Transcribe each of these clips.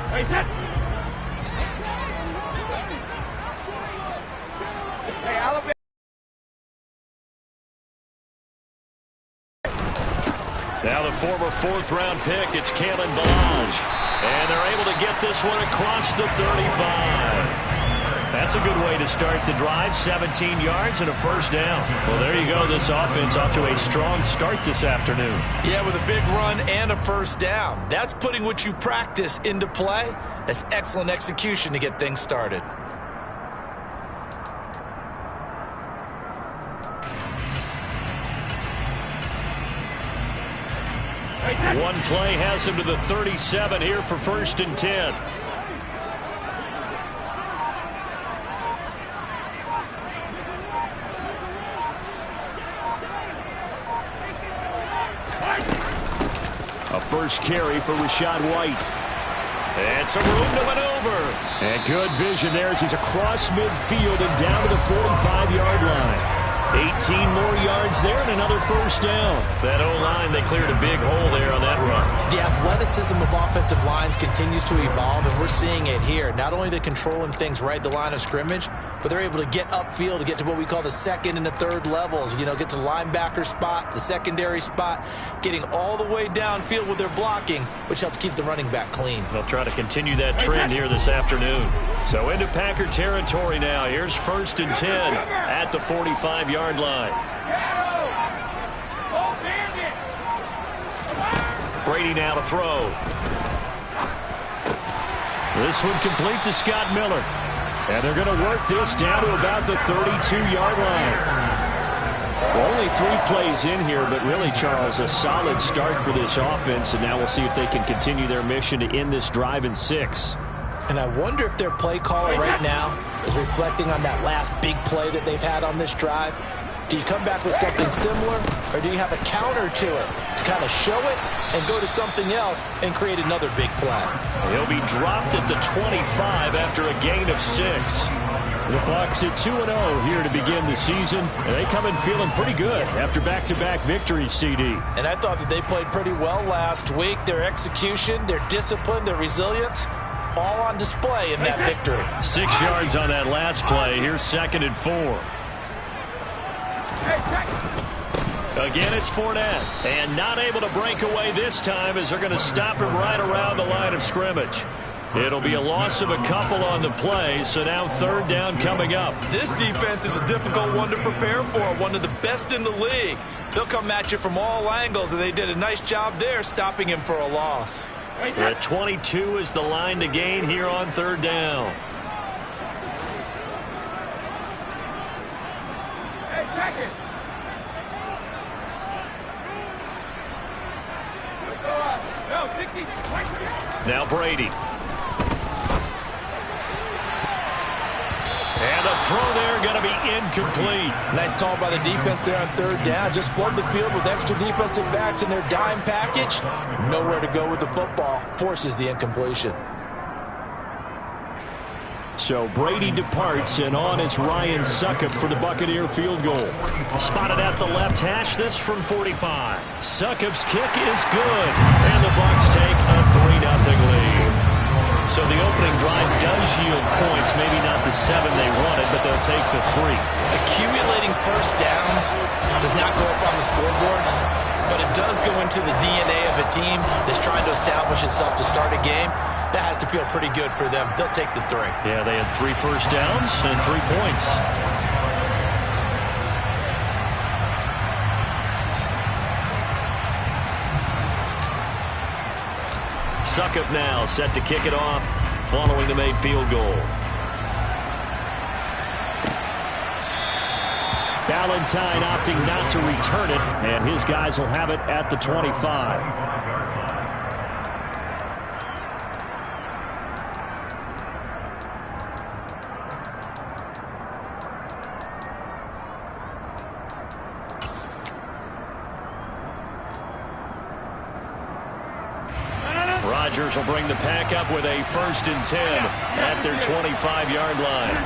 Hey, set. Hey, Alabama. Now the former fourth-round pick, it's Kalen Ballage. And they're able to get this one across the 35. That's a good way to start the drive. 17 yards and a first down. Well, there you go. This offense off to a strong start this afternoon. Yeah, with a big run and a first down. That's putting what you practice into play. That's excellent execution to get things started. One play has him to the 37 here for 1st and 10. A first carry for Rachaad White. And some room to maneuver. And good vision there as he's across midfield and down to the 45-yard line. 18 more yards there and another first down. That O-line, they cleared a big hole there on that run. The athleticism of offensive lines continues to evolve, and we're seeing it here. Not only they're controlling things right at the line of scrimmage, but they're able to get upfield to get to what we call the second and the third levels. You know, get to the linebacker spot, the secondary spot, getting all the way downfield with their blocking, which helps keep the running back clean. They'll try to continue that trend here this afternoon. So into Packer territory now. Here's 1st and 10 at the 45-yard line. Brady now to throw. This one complete to Scott Miller. And they're going to work this down to about the 32-yard line. Well, only 3 plays in here, but really, Charles, a solid start for this offense. And now we'll see if they can continue their mission to end this drive in 6. And I wonder if their play caller right now is reflecting on that last big play that they've had on this drive. Do you come back with something similar, or do you have a counter to it to kind of show it and go to something else and create another big play? He'll be dropped at the 25 after a gain of 6. The Bucs at 2-0 here to begin the season. And they come in feeling pretty good after back-to-back victories, CD. And I thought that they played pretty well last week. Their execution, their discipline, their resilience, all on display in that victory. 6 yards on that last play. Here's 2nd and 4. Again, it's Fournette. And not able to break away this time as they're going to stop him right around the line of scrimmage. It'll be a loss of a couple on the play, so now 3rd down coming up. This defense is a difficult one to prepare for, one of the best in the league. They'll come at you from all angles, and they did a nice job there stopping him for a loss. At 22 is the line to gain here on 3rd down. Now Brady. And the throw there going to be incomplete. Nice call by the defense there on 3rd down. Just flood the field with extra defensive backs in their dime package. Nowhere to go with the football. Forces the incompletion. So Brady departs, and on is Ryan Succop for the Buccaneer field goal. Spotted at the left hash, this from 45. Succop's kick is good, and the Bucs take a 3-0 lead. So the opening drive does yield points, maybe not the 7 they wanted, but they'll take the 3. Accumulating first downs does not go up on the scoreboard, but it does go into the DNA of a team that's trying to establish itself to start a game. That has to feel pretty good for them. They'll take the 3. Yeah, they had 3 first downs and 3 points. Succop now set to kick it off following the made field goal. Valentine opting not to return it, and his guys will have it at the 25. Rodgers will bring the pack up with a 1st and 10 at their 25-yard line.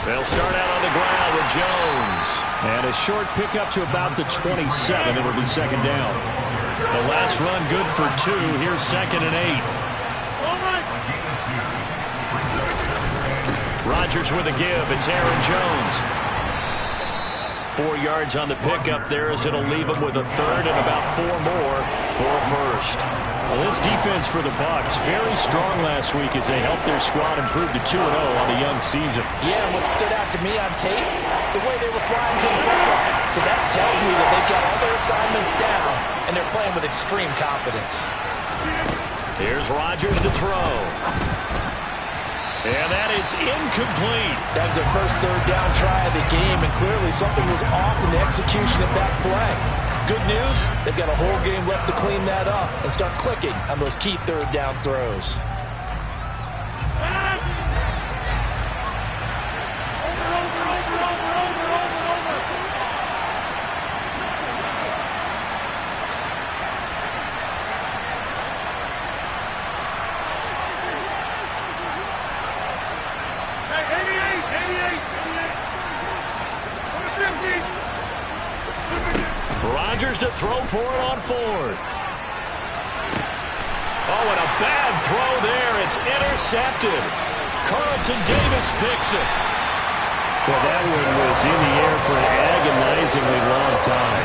They'll start out on the ground with Jones. And a short pickup to about the 27. It'll be 2nd down. The last run good for 2. Here's 2nd and 8. Rodgers with a give. It's Aaron Jones. 4 yards on the pickup there as it'll leave him with a third and about 4 more for a first. Well, this defense for the Bucs very strong last week as they helped their squad improve to 2-0 on the young season. Yeah, and what stood out to me on tape, the way they were flying to the football. So that tells me that they've got all their assignments down, and they're playing with extreme confidence. Here's Rodgers to throw. And that is incomplete. That was their first third down try of the game, and clearly something was off in the execution of that play. Good news, they've got a whole game left to clean that up and start clicking on those key third down throws. Rodgers to throw for it on Ford. Oh, and a bad throw there. It's intercepted. Carlton Davis picks it. Well, that one was in the air for an agonizingly long time.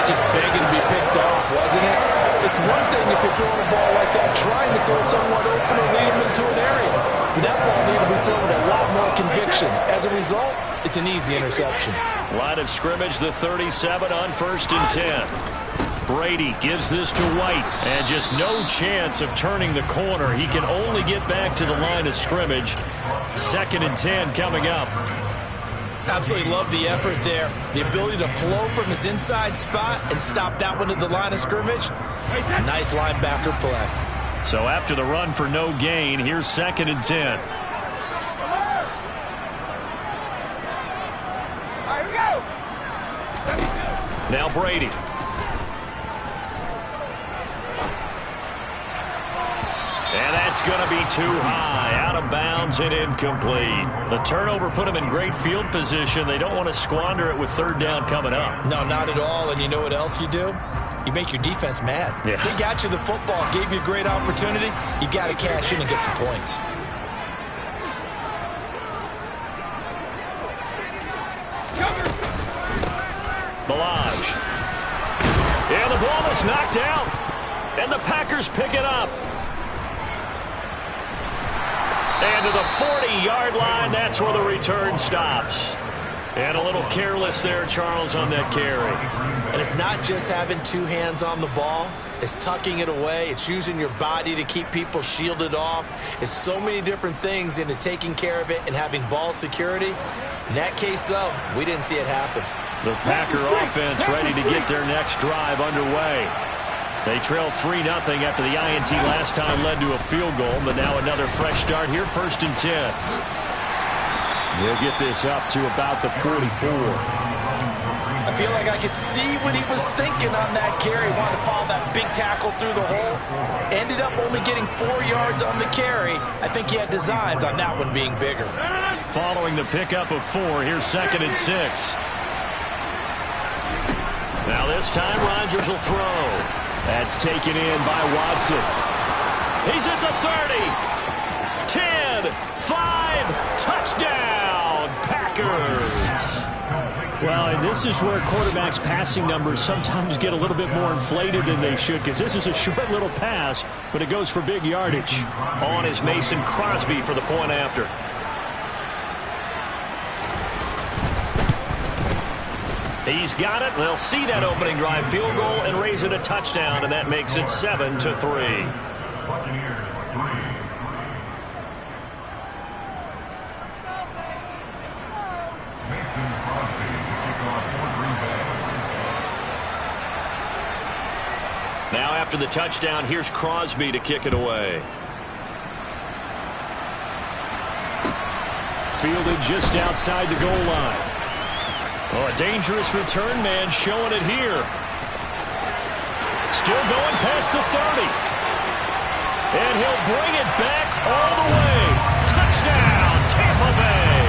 Just begging to be picked off, wasn't it? It's one thing if you're throwing a ball like that, trying to throw someone open or lead them into an area. But that ball needed to be thrown with a lot more conviction. As a result, it's an easy interception. Line of scrimmage, the 37 on 1st and 10. Brady gives this to White, and just no chance of turning the corner. He can only get back to the line of scrimmage. 2nd and 10 coming up. Absolutely love the effort there. The ability to flow from his inside spot and stop that one at the line of scrimmage. Nice linebacker play. So after the run for no gain, here's 2nd and 10. Now Brady. And that's going to be too high. Out of bounds and incomplete. The turnover put them in great field position. They don't want to squander it with 3rd down coming up. No, not at all. And you know what else you do? You make your defense mad. Yeah. They got you the football, gave you a great opportunity. You got to cash in and get some points. Balaj. And the ball is knocked out. And the Packers pick it up. And to the 40-yard line, that's where the return stops. And a little careless there, Charles, on that carry. And it's not just having 2 hands on the ball. It's tucking it away. It's using your body to keep people shielded off. It's so many different things into taking care of it and having ball security. In that case, though, we didn't see it happen. The Packer offense ready to get their next drive underway. They trailed 3-0 after the INT last time led to a field goal, but now another fresh start here, 1st and 10. We'll get this up to about the 44. I feel like I could see what he was thinking on that carry. Wanted to follow that big tackle through the hole. Ended up only getting 4 yards on the carry. I think he had designs on that one being bigger. Following the pickup of 4, here's 2nd and 6. Now this time Rodgers will throw. That's taken in by Watson. He's at the 30. 10, 5, touchdown, Packers. Well, and this is where quarterbacks' passing numbers sometimes get a little bit more inflated than they should, because this is a short little pass, but it goes for big yardage. On is Mason Crosby for the point after. He's got it. They'll see that opening drive field goal and raise it a touchdown, and that makes it 7-3. Now after the touchdown, here's Crosby to kick it away. Fielded just outside the goal line. Oh, a dangerous return man showing it here. Still going past the 30. And he'll bring it back all the way. Touchdown, Tampa Bay.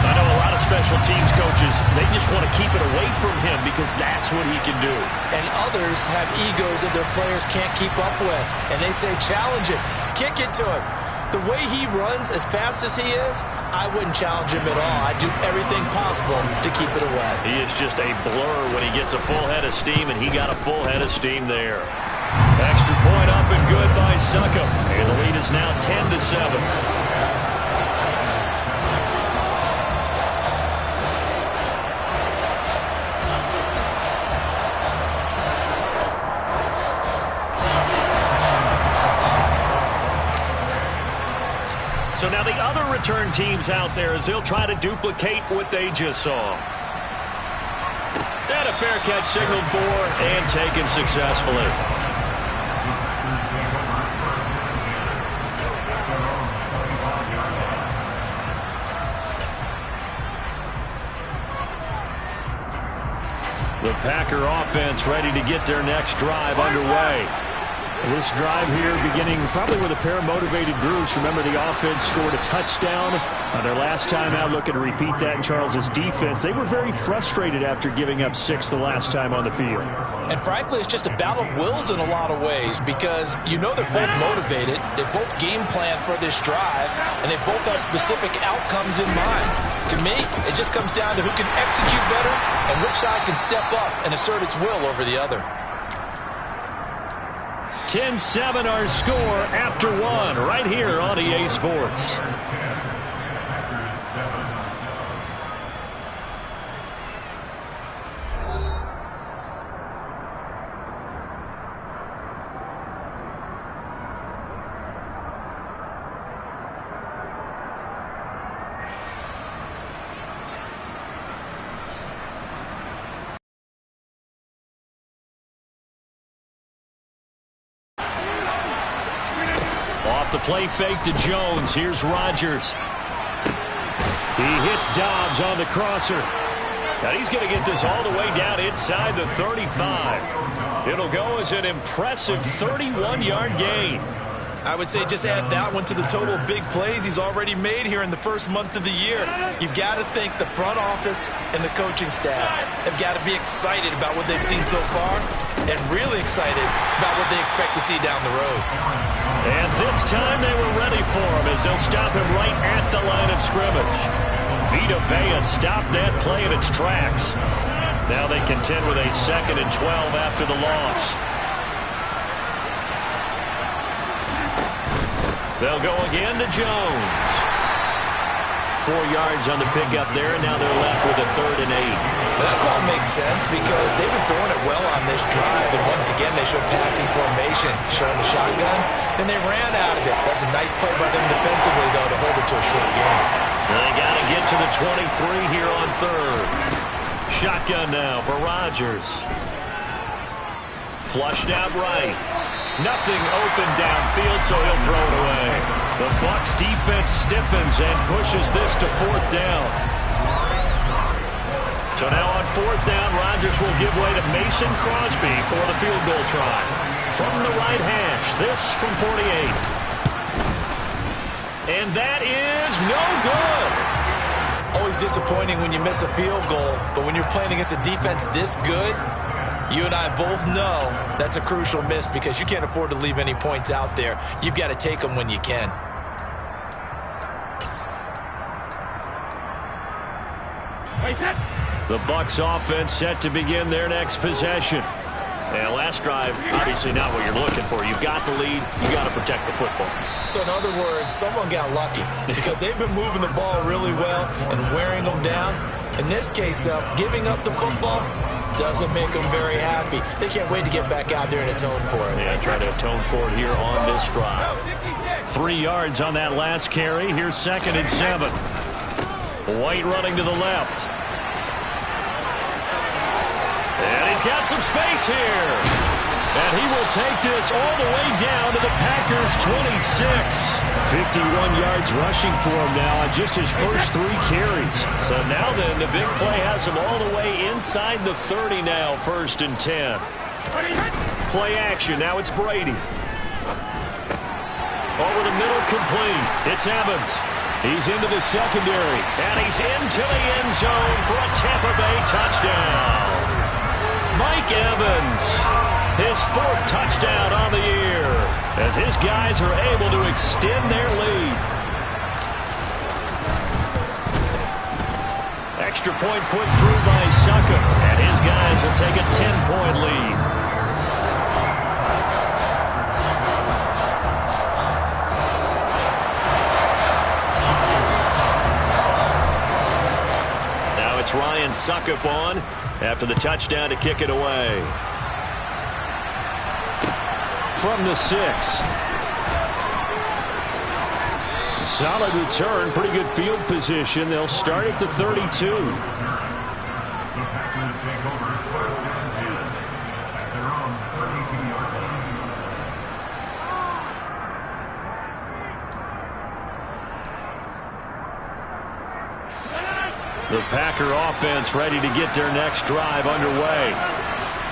I know a lot of special teams coaches, they just want to keep it away from him because that's what he can do. And others have egos that their players can't keep up with. And they say, challenge it, kick it to him. The way he runs as fast as he is, I wouldn't challenge him at all. I'd do everything possible to keep it away. He is just a blur when he gets a full head of steam, and he got a full head of steam there. Extra point up and good by Succop. And the lead is now 10-7. So now the other return teams out there as they'll try to duplicate what they just saw. And a fair catch signaled for and taken successfully. The Packer offense ready to get their next drive underway. This drive here beginning probably with a pair of motivated groups. Remember, the offense scored a touchdown on their last time out. Looking to repeat that in Charles's defense. They were very frustrated after giving up 6 the last time on the field. And frankly, it's just a battle of wills in a lot of ways because you know they're both motivated. They both game plan for this drive, and they both have specific outcomes in mind. To me, it just comes down to who can execute better and which side can step up and assert its will over the other. 10-7 our score after one right here on EA Sports. Off the play fake to Jones. Here's Rodgers. He hits Dobbs on the crosser. And he's going to get this all the way down inside the 35. It'll go as an impressive 31-yard gain. I would say just add that one to the total of big plays he's already made here in the first month of the year. You've got to think the front office and the coaching staff have got to be excited about what they've seen so far and really excited about what they expect to see down the road. And this time they were ready for him as they'll stop him right at the line of scrimmage. Vita Vea stopped that play in its tracks. Now they contend with a 2nd and 12 after the loss. They'll go again to Jones. 4 yards on the pickup there, and now they're left with a 3rd and 8. That call makes sense because they've been throwing it well on this drive, and once again they show passing formation, showing the shotgun. Then they ran out of it. That's a nice play by them defensively, though, to hold it to a short game. They got to get to the 23 here on 3rd. Shotgun now for Rodgers. Flushed out right. Nothing open downfield, so he'll throw it away. The Bucs defense stiffens and pushes this to 4th down. So now on 4th down, Rodgers will give way to Mason Crosby for the field goal try. From the right hash, this from 48. And that is no good. Always disappointing when you miss a field goal, but when you're playing against a defense this good, you and I both know that's a crucial miss because you can't afford to leave any points out there. You've got to take them when you can. The Bucs offense set to begin their next possession. And last drive, obviously not what you're looking for. You've got the lead. You've got to protect the football. So in other words, someone got lucky because they've been moving the ball really well and wearing them down. In this case, though, giving up the football doesn't make them very happy. They can't wait to get back out there and atone for it. Yeah, try to atone for it here on this drive. 3 yards on that last carry. Here's 2nd and 7. White running to the left. And he's got some space here. And he will take this all the way down to the Packers' 26. 51 yards rushing for him now on just his first 3 carries. So now then, the big play has him all the way inside the 30 now, 1st and 10. Play action. Now it's Brady. Over the middle, complete. It's Evans. He's into the secondary. And he's into the end zone for a Tampa Bay touchdown. Mike Evans, his 4th touchdown on the year. as his guys are able to extend their lead. Extra point put through by Succop, and his guys will take a 10-point lead. Now it's Ryan Succop on after the touchdown to kick it away. From the 6. Solid return, pretty good field position. They'll start at the 32. The Packer offense ready to get their next drive underway.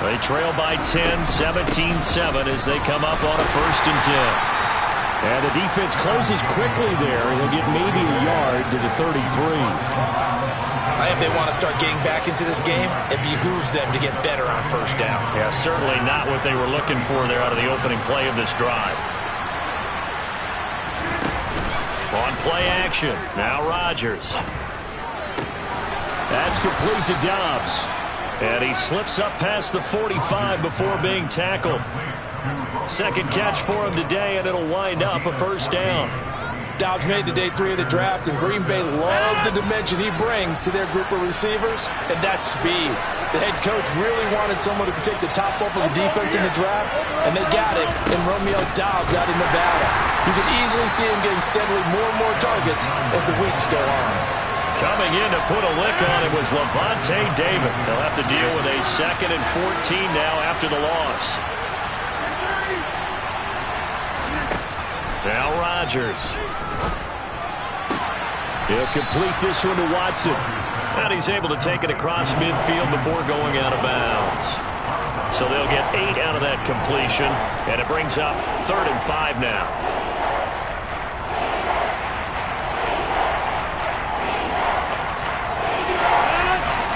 They trail by 10, 17-7 as they come up on a 1st and 10. And the defense closes quickly there. He'll get maybe a yard to the 33. If they want to start getting back into this game, it behooves them to get better on 1st down. Yeah, certainly not what they were looking for there out of the opening play of this drive. On play action, now Rodgers. That's complete to Dobbs. And he slips up past the 45 before being tackled. Second catch for him today, and it'll wind up a 1st down. Dobbs made to day 3 of the draft, and Green Bay loves the dimension he brings to their group of receivers, and that's speed. The head coach really wanted someone who could take the top off of the defense in the draft, and they got it in Romeo Dobbs out in Nevada. You can easily see him getting steadily more and more targets as the weeks go on. Coming in to put a lick on it was Lavonte David. They'll have to deal with a 2nd and 14 now after the loss. Now Rodgers. He'll complete this one to Watson. And he's able to take it across midfield before going out of bounds. So they'll get 8 out of that completion. And it brings up 3rd and 5 now.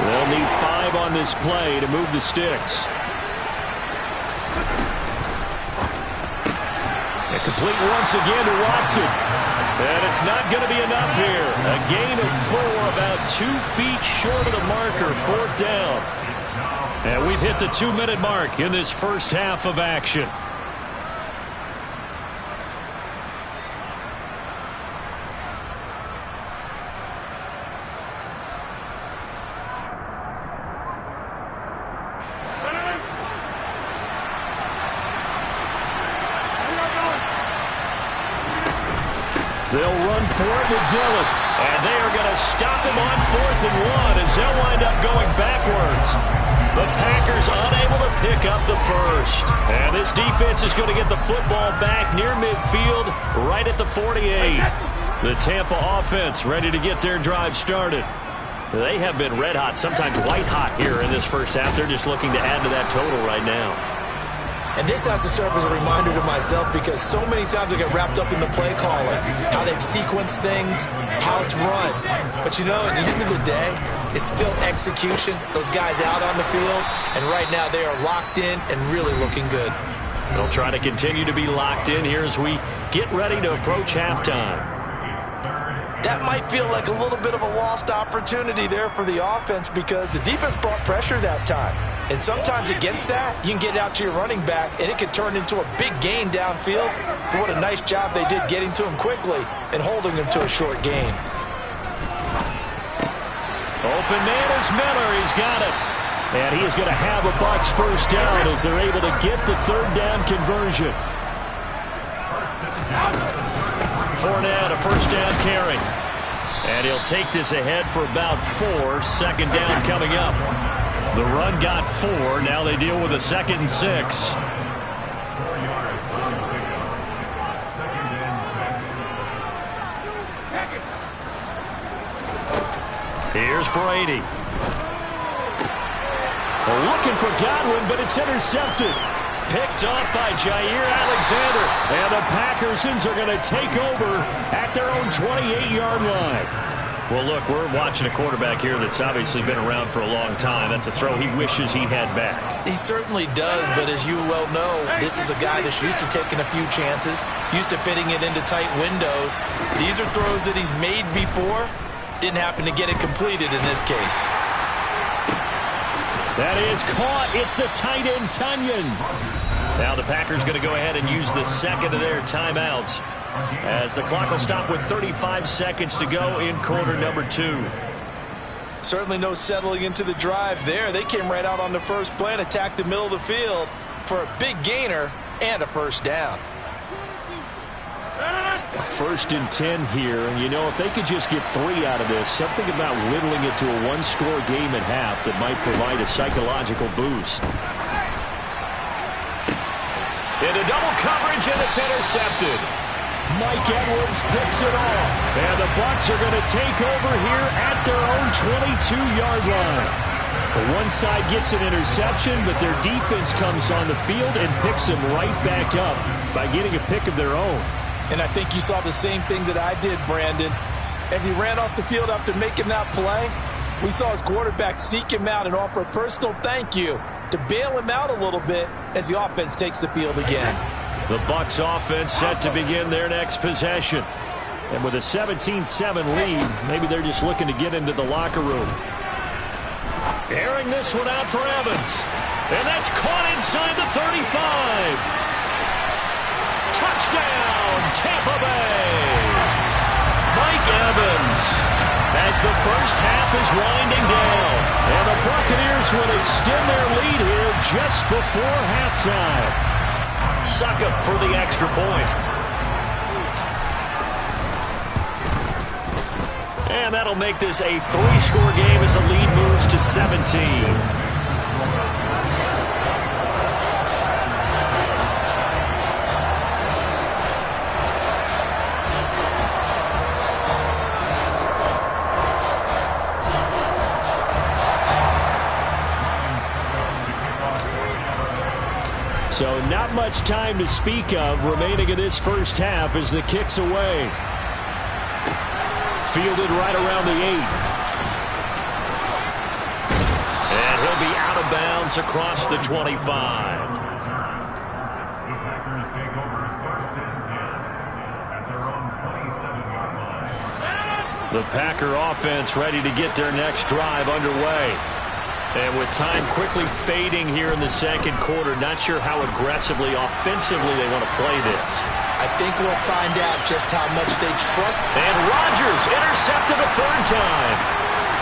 They'll need 5 on this play to move the sticks. Complete once again to Watson. And it's not going to be enough here. A gain of 4, about 2 feet short of the marker, 4th down. And we've hit the 2-minute mark in this first half of action. They'll run for it with Dillon. And they are going to stop him on 4th and 1 as they'll wind up going backwards. The Packers unable to pick up the first. And this defense is going to get the football back near midfield, right at the 48. The Tampa offense ready to get their drive started. They have been red hot, sometimes white hot here in this first half. They're just looking to add to that total right now. And this has to serve as a reminder to myself because so many times I get wrapped up in the play calling, how they've sequenced things, how it's run. But you know, at the end of the day, it's still execution. Those guys out on the field, and right now they are locked in and really looking good. They'll try to continue to be locked in here as we get ready to approach halftime. That might feel like a little bit of a lost opportunity there for the offense because the defense brought pressure that time. And sometimes against that, you can get out to your running back, and it can turn into a big gain downfield. But what a nice job they did getting to him quickly and holding him to a short gain. Open man is Miller. He's got it. And he is going to have a Bucs 1st down as they're able to get the 3rd down conversion. Fournette, a 1st down carry. And he'll take this ahead for about 4. 2nd down coming up. The run got 4. Now they deal with a 2nd and 6. Here's Brady. Looking for Godwin, but it's intercepted. Picked off by Jair Alexander. And the Packersons are going to take over at their own 28-yard line. Well, look, we're watching a quarterback here that's obviously been around for a long time. That's a throw he wishes he had back. He certainly does, but as you well know, this is a guy that's used to taking a few chances, used to fitting it into tight windows. These are throws that he's made before. Didn't happen to get it completed in this case. That is caught. It's the tight end, Tonyan. Now the Packers going to go ahead and use the second of their timeouts, as the clock will stop with 35 seconds to go in quarter number 2. Certainly no settling into the drive there. They came right out on the first play and attacked the middle of the field for a big gainer and a first down. A 1st and 10 here, and you know, if they could just get 3 out of this, something about whittling it to a one-score game at half that might provide a psychological boost. Into double coverage, and it's intercepted. Mike Edwards picks it off. And the Bucs are going to take over here at their own 22-yard line. The one side gets an interception, but their defense comes on the field and picks them right back up by getting a pick of their own. And I think you saw the same thing that I did, Brandon. As he ran off the field after making that play, we saw his quarterback seek him out and offer a personal thank you to bail him out a little bit as the offense takes the field again. The Bucs offense set to begin their next possession. And with a 17-7 lead, maybe they're just looking to get into the locker room. Airing this one out for Evans. And that's caught inside the 35. Touchdown, Tampa Bay. Mike Evans, as the first half is winding down. And the Buccaneers will extend their lead here just before halftime. Succop for the extra point. And that'll make this a 3-score game as the lead moves to 17. So not much time to speak of remaining in this first half as the kick's away. Fielded right around the 8. And he'll be out of bounds across the 25. The Packer offense ready to get their next drive underway. And with time quickly fading here in the second quarter, not sure how aggressively, offensively they want to play this. I think we'll find out just how much they trust. And Rodgers intercepted a 3rd time.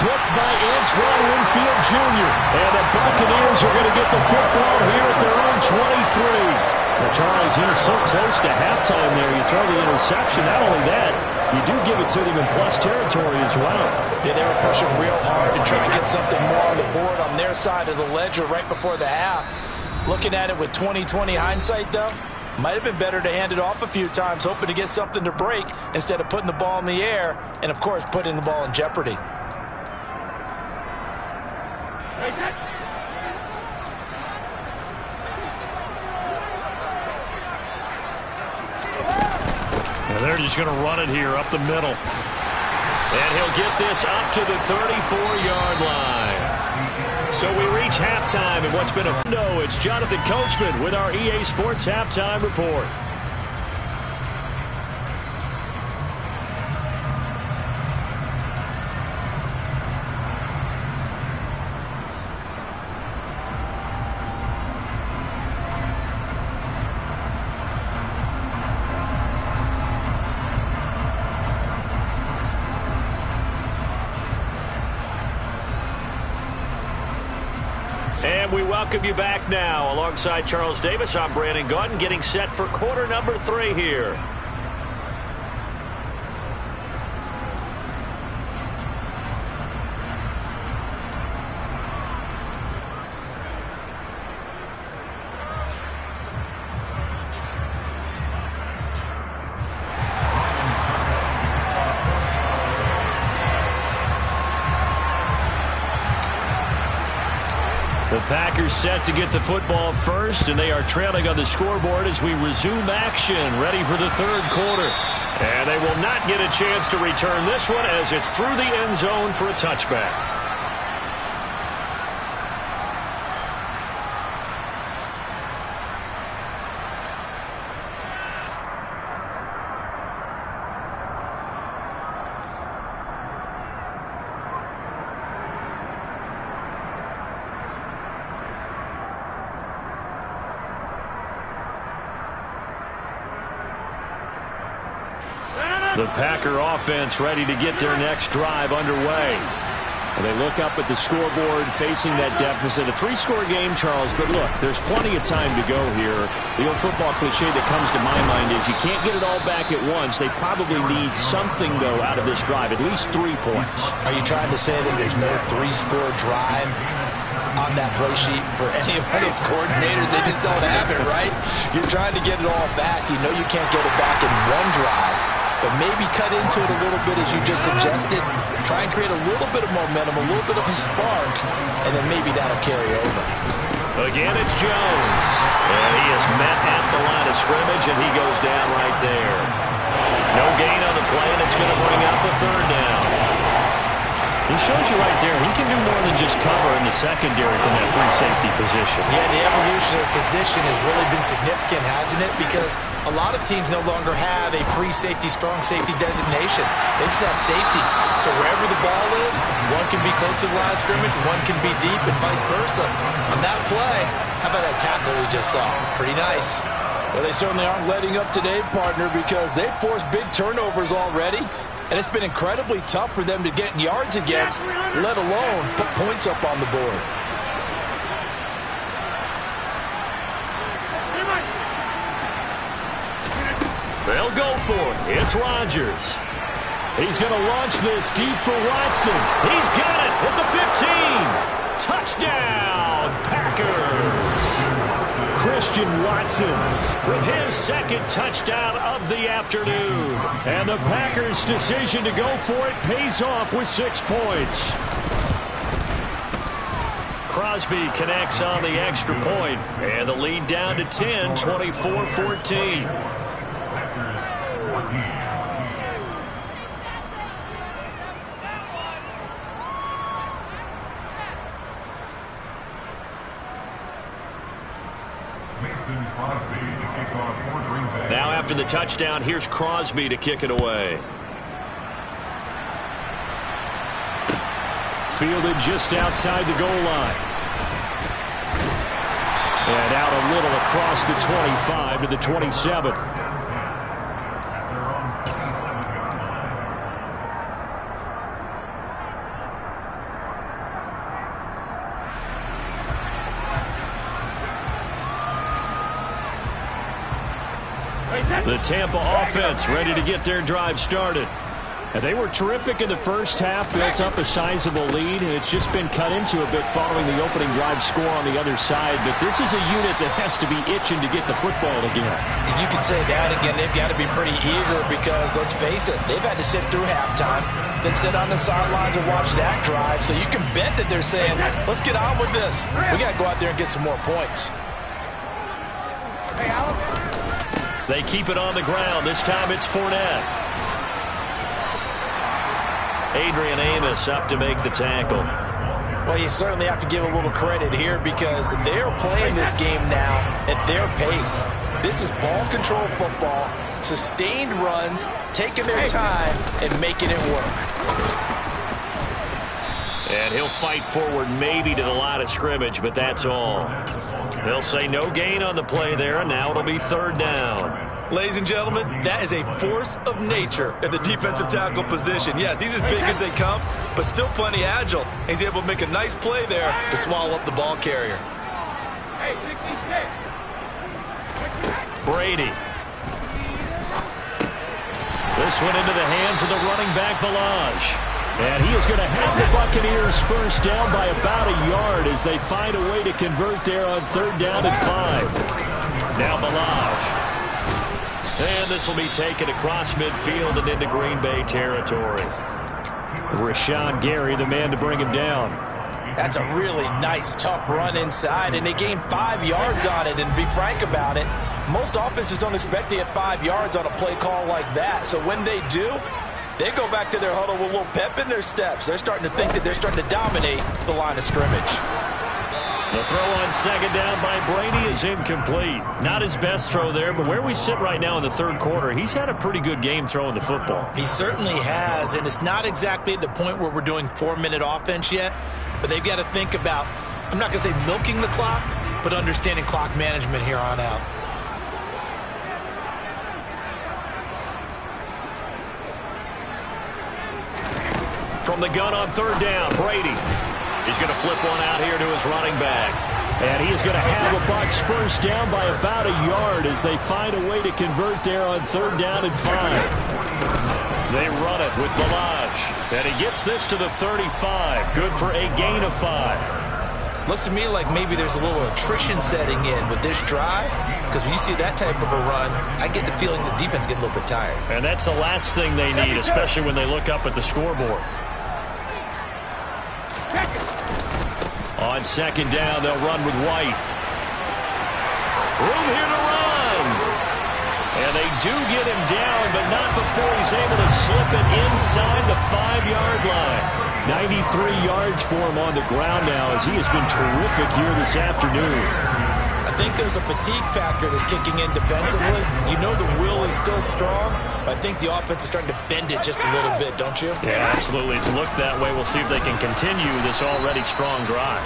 Picked by Antoine Winfield Jr. And the Buccaneers are going to get the football here at their own 23. Now, Charles, you're so close to halftime there. You throw the interception. Not only that, you do give it to them in plus territory as well. Yeah, they were pushing real hard to try and get something more on the board on their side of the ledger right before the half. Looking at it with 20/20 hindsight, though, might have been better to hand it off a few times, hoping to get something to break instead of putting the ball in the air and, of course, putting the ball in jeopardy. And they're just going to run it here up the middle. And he'll get this up to the 34-yard line. So we reach halftime in what's been a... No, it's Jonathan Coachman with our EA Sports Halftime Report. And we welcome you back now. Alongside Charles Davis, I'm Brandon Gaudin, getting set for quarter number 3 here. The Packers set to get the football first, and they are trailing on the scoreboard as we resume action, ready for the third quarter. And they will not get a chance to return this one as it's through the end zone for a touchback. The Packer offense ready to get their next drive underway. They look up at the scoreboard facing that deficit. A three-score game, Charles, but look, there's plenty of time to go here. The old football cliche that comes to my mind is you can't get it all back at once. They probably need something, though, out of this drive, at least 3 points. Are you trying to say that there's no three-score drive on that play sheet for any of those coordinators? They just don't have it, right? You're trying to get it all back. You know you can't get it back in one drive. But maybe cut into it a little bit as you just suggested. Try and create a little bit of momentum, a little bit of a spark, and then maybe that'll carry over. Again, it's Jones. And he is met at the line of scrimmage, and he goes down right there. No gain on the play, and it's going to bring up a third down. He shows you right there, he can do more than just cover in the secondary from that free safety position. Yeah, the evolution of the position has really been significant, hasn't it? Because a lot of teams no longer have a free safety, strong safety designation. They just have safeties. So wherever the ball is, one can be close to the line of scrimmage, one can be deep, and vice versa. On that play, how about that tackle we just saw? Pretty nice. Well, they certainly aren't letting up today, partner, because they've forced big turnovers already. And it's been incredibly tough for them to get yards against, let alone put points up on the board. They'll go for it. It's Rodgers. He's going to launch this deep for Watson. He's got it at the 15. Touchdown, Packers. Christian Watson with his second touchdown of the afternoon. And the Packers' decision to go for it pays off with 6 points. Crosby connects on the extra point, and the lead down to 10, 24-14. Now after the touchdown, here's Crosby to kick it away. Fielded just outside the goal line. And out a little across the 25 to the 27. The Tampa offense ready to get their drive started. And they were terrific in the first half, built up a sizable lead, and it's just been cut into a bit following the opening drive score on the other side. But this is a unit that has to be itching to get the football again. And you can say that again. They've got to be pretty eager because, let's face it, they've had to sit through halftime, then sit on the sidelines and watch that drive. So you can bet that they're saying, let's get on with this. We got to go out there and get some more points. They keep it on the ground. This time it's Fournette. Adrian Amos up to make the tackle. Well, you certainly have to give a little credit here because they're playing this game now at their pace. This is ball control football, sustained runs, taking their time and making it work. And he'll fight forward maybe to the line of scrimmage, but that's all. They'll say no gain on the play there, and now it'll be third down. Ladies and gentlemen, that is a force of nature at the defensive tackle position. Yes, he's as big as they come, but still plenty agile. He's able to make a nice play there to swallow up the ball carrier. Brady. This one into the hands of the running back, Ballage. And he is going to have the Buccaneers first down by about a yard as they find a way to convert there on third down and 5. Now Ballage. And this will be taken across midfield and into Green Bay territory. Rashawn Gary, the man to bring him down. That's a really nice, tough run inside, and they gained 5 yards on it. And to be frank about it, most offenses don't expect to get 5 yards on a play call like that. So when they do, they go back to their huddle with a little pep in their steps. They're starting to think that they're starting to dominate the line of scrimmage. The throw on second down by Brady is incomplete. Not his best throw there, but where we sit right now in the third quarter, he's had a pretty good game throwing the football. He certainly has, and it's not exactly at the point where we're doing 4-minute offense yet, but they've got to think about, I'm not going to say milking the clock, but understanding clock management here on out. From the gun on third down, Brady. He's going to flip one out here to his running back. And he is going to have the Bucs first down by about a yard as they find a way to convert there on third down and 5. They run it with Ballage. And he gets this to the 35. Good for a gain of 5. Looks to me like maybe there's a little attrition setting in with this drive, because when you see that type of a run, I get the feeling the defense getting a little bit tired. And that's the last thing they need, especially when they look up at the scoreboard. On second down, they'll run with White. Room here to run. And they do get him down, but not before he's able to slip it inside the 5-yard line. 93 yards for him on the ground now as he has been terrific here this afternoon. I think there's a fatigue factor that's kicking in defensively. You know the will is still strong, but I think the offense is starting to bend it just a little bit, don't you? Yeah, absolutely. It's looked that way. We'll see if they can continue this already strong drive.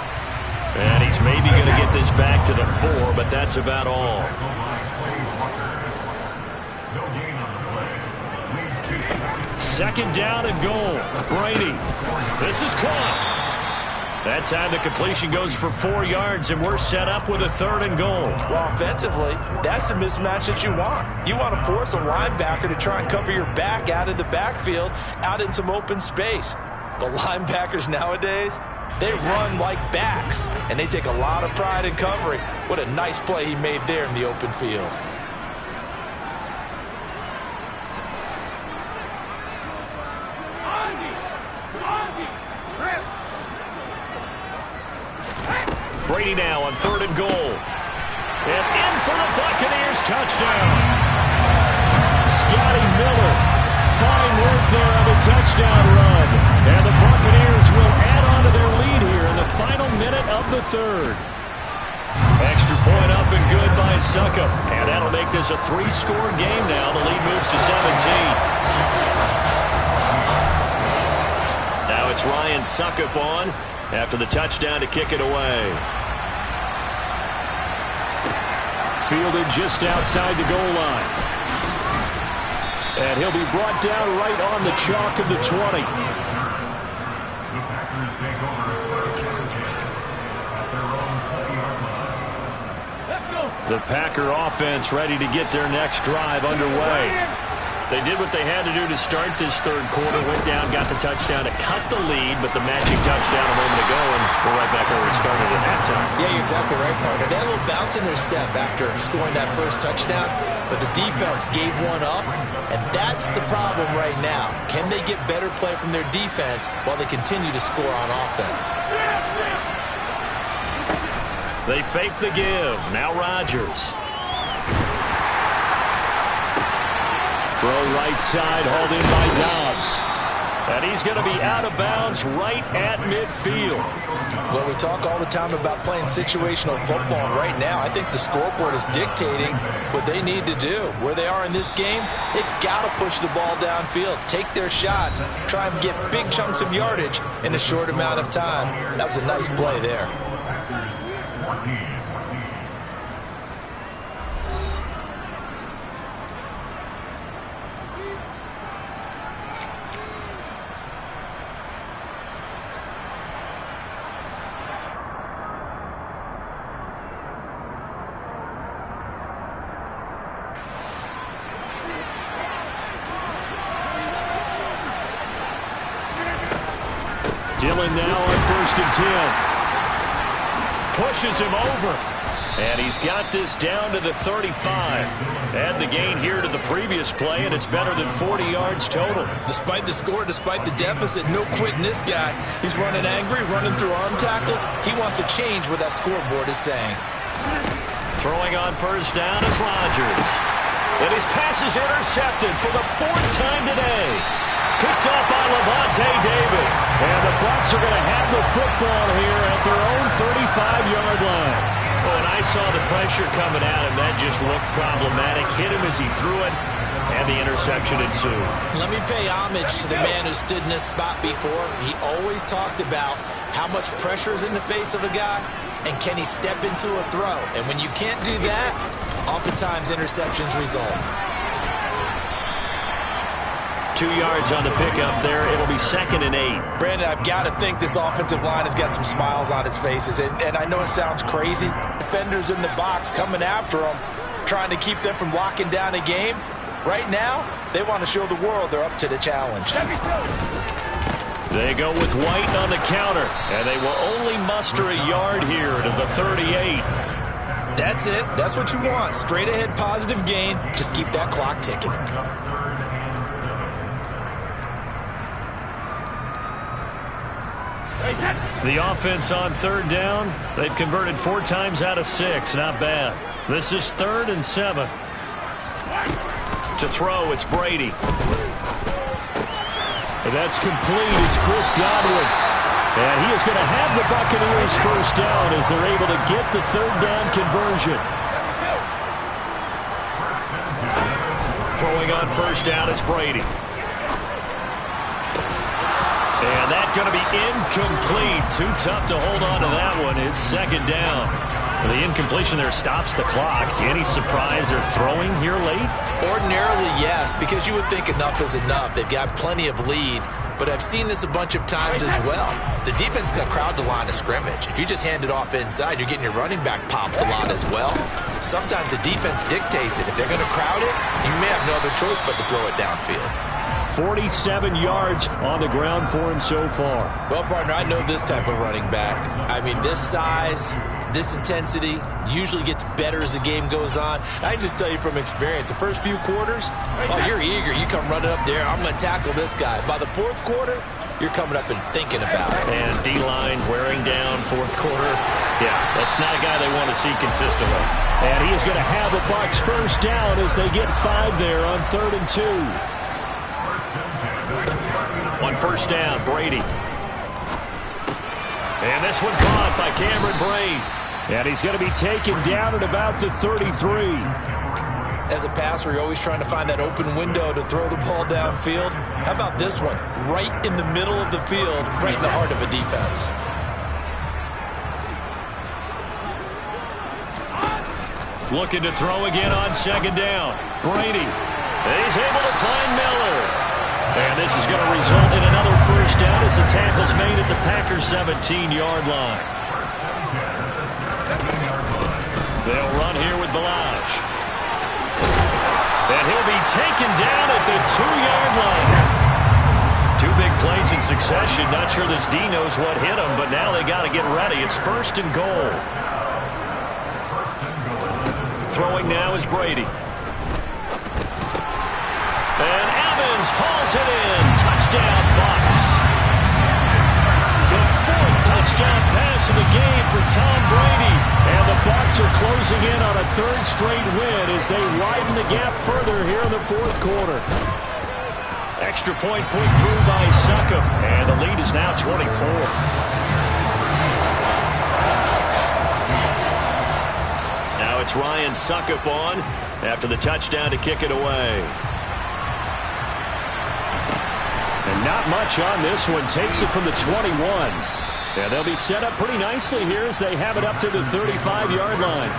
And he's maybe going to get this back to the 4, but that's about all. Second down and goal. Brady. This is caught. That time the completion goes for 4 yards, and we're set up with a 3rd and goal. Well, offensively, that's the mismatch that you want. You want to force a linebacker to try and cover your back out of the backfield, out in some open space. The linebackers nowadays, they run like backs, and they take a lot of pride in covering. What a nice play he made there in the open field. Brady now on 3rd and goal. And in for the Buccaneers touchdown. Scotty Miller. Fine work there on the touchdown run. And the Buccaneers will add on to their lead here in the final minute of the 3rd. Extra point up and good by Succop. And that'll make this a 3-score game now. The lead moves to 17. Now it's Ryan Succop on after the touchdown to kick it away. Fielded just outside the goal line. And he'll be brought down right on the chalk of the 20. The Packer offense ready to get their next drive underway. They did what they had to do to start this 3rd quarter. Went down, got the touchdown to cut the lead, but the magic touchdown a moment ago, and we're right back where we started at halftime. Yeah, you're exactly right, partner. They had a little bounce in their step after scoring that first touchdown, but the defense gave one up, and that's the problem right now. Can they get better play from their defense while they continue to score on offense? They fake the give. Now Rodgers. Throw right side, hauled in by Dobbs. And he's going to be out of bounds right at midfield. Well, we talk all the time about playing situational football. And right now, I think the scoreboard is dictating what they need to do. Where they are in this game, they've got to push the ball downfield, take their shots, try and get big chunks of yardage in a short amount of time. That was a nice play there. Dillon now on 1st and 10. Pushes him over. And he's got this down to the 35. Add the gain here to the previous play, and it's better than 40 yards total. Despite the score, despite the deficit, no quitting this guy. He's running angry, running through arm tackles. He wants to change what that scoreboard is saying. Throwing on first down is Rodgers. And his pass is intercepted for the 4th time today. Picked off by Lavonte David. And the Bucs are going to have the football here at their own 35-yard line. Oh, and I saw the pressure coming at him. That just looked problematic. Hit him as he threw it, and the interception ensued. Let me pay homage to the man who stood in this spot before. He always talked about how much pressure is in the face of a guy, and can he step into a throw. And when you can't do that, oftentimes interceptions result. 2 yards on the pickup there. It'll be 2nd and 8. Brandon, I've got to think this offensive line has got some smiles on its faces. And I know it sounds crazy. Defenders in the box coming after them, trying to keep them from locking down a game. Right now, they want to show the world they're up to the challenge. They go with White on the counter, and they will only muster a yard here to the 38. That's it. That's what you want. Straight ahead positive gain. Just keep that clock ticking. The offense on 3rd down. They've converted 4 times out of 6. Not bad. This is 3rd and 7. To throw, it's Brady. And that's complete. It's Chris Godwin. And he is going to have the Buccaneers first down as they're able to get the 3rd down conversion. Throwing on first down, it's Brady. And that's going to be incomplete. Too tough to hold on to that one. It's 2nd down. The incompletion there stops the clock. Any surprise they're throwing here late? Ordinarily, yes, because you would think enough is enough. They've got plenty of lead, but I've seen this a bunch of times as well. The defense is going to crowd the line of scrimmage. If you just hand it off inside, you're getting your running back popped a lot as well. Sometimes the defense dictates it. If they're going to crowd it, you may have no other choice but to throw it downfield. 47 yards on the ground for him so far. Well, partner, I know this type of running back. I mean, this size, this intensity usually gets better as the game goes on. I can just tell you from experience, the first few quarters, oh, you're eager. You come running up there, I'm going to tackle this guy. By the 4th quarter, you're coming up and thinking about it. And D-line wearing down 4th quarter. Yeah, that's not a guy they want to see consistently. And he is going to have the Bucs first down as they get 5 there on 3rd and 2. On first down, Brady. And this one caught by Cameron Brate. And he's going to be taken down at about the 33. As a passer, you're always trying to find that open window to throw the ball downfield. How about this one? Right in the middle of the field, right in the heart of a defense. Looking to throw again on 2nd down. Brady. He's able to find Miller. And this is going to result in another first down as the tackle's made at the Packers' 17-yard line. They'll run here with Balazs. And he'll be taken down at the 2-yard line. 2 big plays in succession. Not sure this D knows what hit him, but now they got to get ready. It's 1st and goal. Throwing now is Brady. And Evans hauls it in. Touchdown, Bucs. The 4th touchdown pass of the game for Tom Brady. And the Bucs are closing in on a 3rd straight win as they widen the gap further here in the 4th quarter. Extra point put through by Succop. And the lead is now 24. Now it's Ryan Succop on after the touchdown to kick it away. And not much on this one. Takes it from the 21. And they'll be set up pretty nicely here as they have it up to the 35-yard line.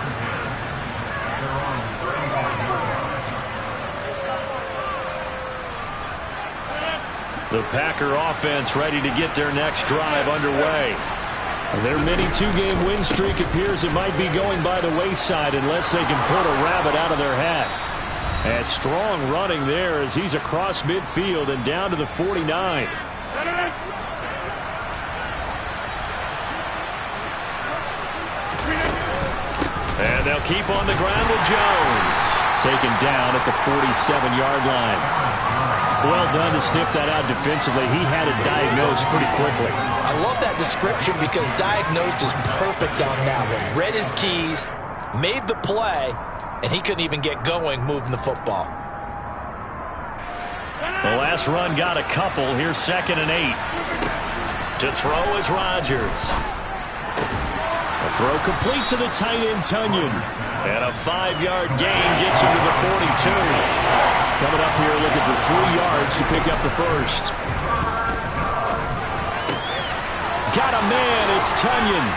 The Packer offense ready to get their next drive underway. Their mini 2-game win streak appears it might be going by the wayside unless they can pull a rabbit out of their hat. And strong running there as he's across midfield and down to the 49. And they'll keep on the ground with Jones. Taken down at the 47-yard line. Well done to sniff that out defensively. He had it diagnosed pretty quickly. I love that description because diagnosed is perfect on that one. Read his keys, made the play, and he couldn't even get going moving the football. The last run got a couple. Here's 2nd and 8. To throw is Rodgers. A throw complete to the tight end, Tonyan. And a 5-yard gain gets him to the 42. Coming up here looking for 3 yards to pick up the first. Got a man, it's Tonyan.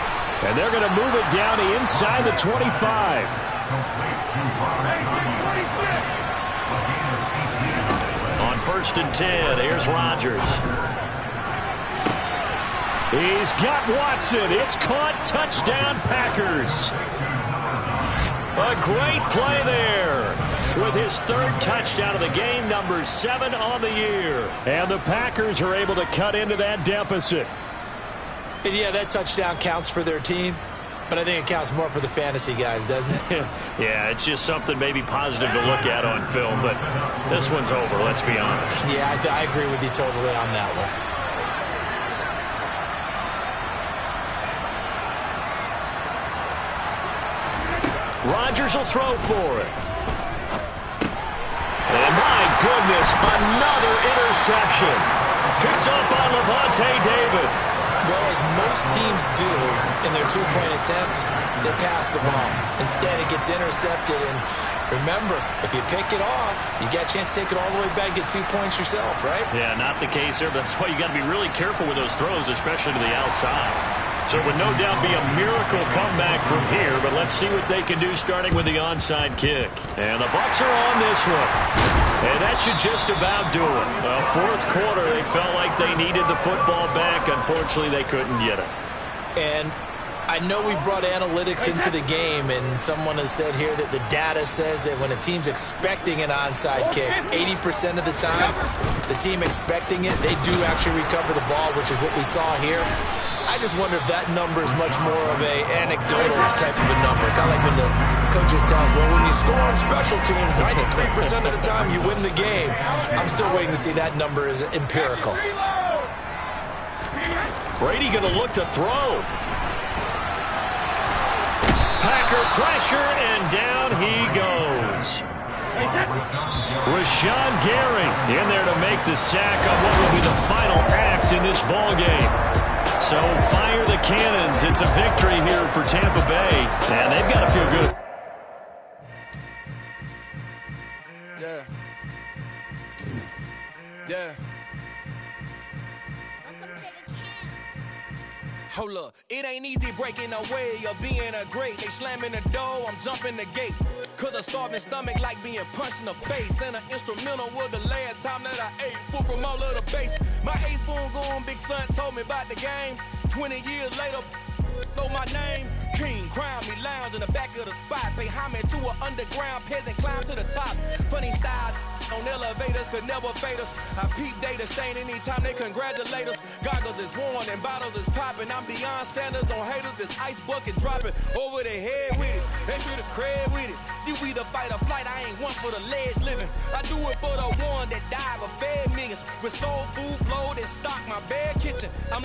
And they're going to move it down to inside the 25. On 1st and 10, here's Rodgers. He's got Watson. It's caught. Touchdown, Packers. A great play there. With his 3rd touchdown of the game, number 7 on the year. And the Packers are able to cut into that deficit. And yeah, that touchdown counts for their team, but I think it counts more for the fantasy guys, doesn't it? Yeah, it's just something maybe positive to look at on film, but this one's over, let's be honest. Yeah, I agree with you totally on that one. Rodgers will throw for it. And my goodness, another interception. Picked up by Lavonte David. Well, as most teams do in their 2-point attempt, they pass the ball. Instead, it gets intercepted. And remember, if you pick it off, you get a chance to take it all the way back, get 2 points yourself, right? Yeah, not the case there. That's why you got to be really careful with those throws, especially to the outside. So it would no doubt be a miracle comeback from here, but let's see what they can do starting with the onside kick. And the Bucs are on this one. And that should just about do it. The 4th quarter, they felt like they needed the football back. Unfortunately, they couldn't get it. And I know we brought analytics into the game, and someone has said here that the data says that when a team's expecting an onside kick, 80% of the time, the team expecting it, they do actually recover the ball, which is what we saw here. I just wonder if that number is much more of a anecdotal type of a number. Kind of like when the coaches tell us, well, when you score on special teams, 93% of the time you win the game. I'm still waiting to see that number is empirical. Brady going to look to throw. Packer pressure, and down he goes. Rashawn Gary in there to make the sack on what will be the final act in this ballgame. So fire the cannons. It's a victory here for Tampa Bay, and they've got to feel good. Yeah. Yeah. Hold up, it ain't easy breaking away or being a great. They slamming the door, I'm jumping the gate. Cause a starving stomach like being punched in the face. And an instrumental was the last time that I ate. Food from all of the base. My A-spoon going, big son told me about the game. 20 years later, know my name. King, crown me, lounge in the back of the spot. Pay homage to an underground peasant, climb to the top. Funny style on elevators could never fade us. I peep data stain anytime they congratulate us. Goggles is worn and bottles is popping. I'm beyond Sanders on haters. This ice bucket dropping over their head with it. They should have cred with it. You either fight or flight. I ain't one for the ledge living. I do it for the one that died but fed millions. With soul food, flow that stock my bad kitchen. I'm